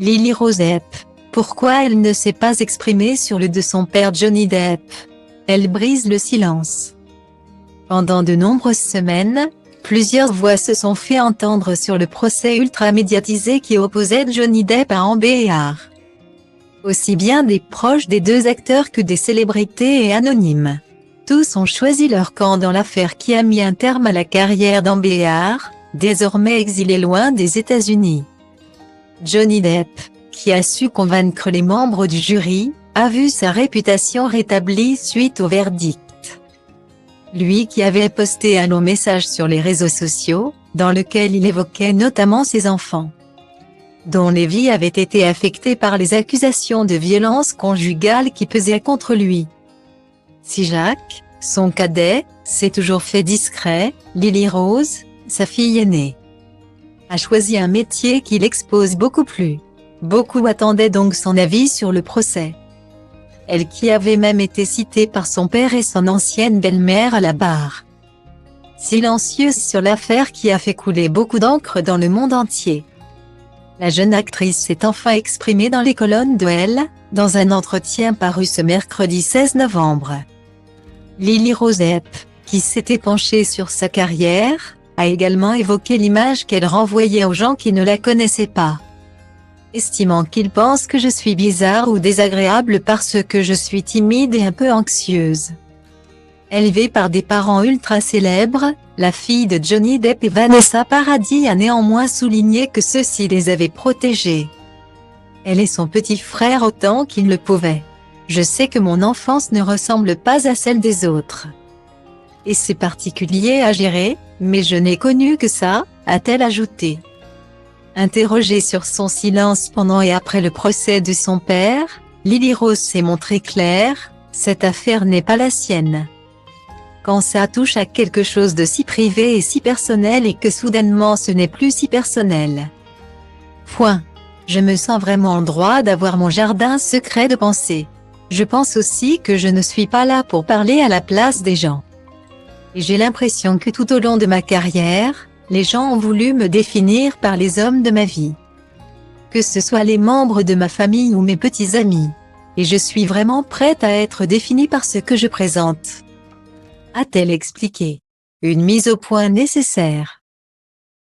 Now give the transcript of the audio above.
Lily Rose Depp. Pourquoi elle ne s'est pas exprimée sur le de son père Johnny Depp? Elle brise le silence. Pendant de nombreuses semaines, plusieurs voix se sont fait entendre sur le procès ultra-médiatisé qui opposait Johnny Depp à Amber Heard. Aussi bien des proches des deux acteurs que des célébrités et anonymes. Tous ont choisi leur camp dans l'affaire qui a mis un terme à la carrière d'Amber Heard, désormais exilée loin des États-Unis. Johnny Depp, qui a su convaincre les membres du jury, a vu sa réputation rétablie suite au verdict. Lui qui avait posté un long message sur les réseaux sociaux, dans lequel il évoquait notamment ses enfants, dont les vies avaient été affectées par les accusations de violence conjugale qui pesaient contre lui. Si Jacques, son cadet, s'est toujours fait discret, Lily Rose, sa fille aînée, a choisi un métier qui l'expose beaucoup plus. Beaucoup attendaient donc son avis sur le procès. Elle qui avait même été citée par son père et son ancienne belle-mère à la barre. Silencieuse sur l'affaire qui a fait couler beaucoup d'encre dans le monde entier. La jeune actrice s'est enfin exprimée dans les colonnes de Elle, dans un entretien paru ce mercredi 16 novembre. Lily Rose Depp, qui s'était penchée sur sa carrière, a également évoqué l'image qu'elle renvoyait aux gens qui ne la connaissaient pas. Estimant qu'ils pensent que je suis bizarre ou désagréable parce que je suis timide et un peu anxieuse. Élevée par des parents ultra célèbres, la fille de Johnny Depp et Vanessa Paradis a néanmoins souligné que ceux-ci les avaient protégés. Elle et son petit frère autant qu'ils le pouvaient. Je sais que mon enfance ne ressemble pas à celle des autres. Et c'est particulier à gérer, mais je n'ai connu que ça, a-t-elle ajouté. Interrogée sur son silence pendant et après le procès de son père, Lily Rose s'est montrée claire, cette affaire n'est pas la sienne. Quand ça touche à quelque chose de si privé et si personnel et que soudainement ce n'est plus si personnel. Point. Je me sens vraiment en droit d'avoir mon jardin secret de pensée. Je pense aussi que je ne suis pas là pour parler à la place des gens. Et j'ai l'impression que tout au long de ma carrière, les gens ont voulu me définir par les hommes de ma vie. Que ce soit les membres de ma famille ou mes petits amis. Et je suis vraiment prête à être définie par ce que je présente. A-t-elle expliqué. Une mise au point nécessaire.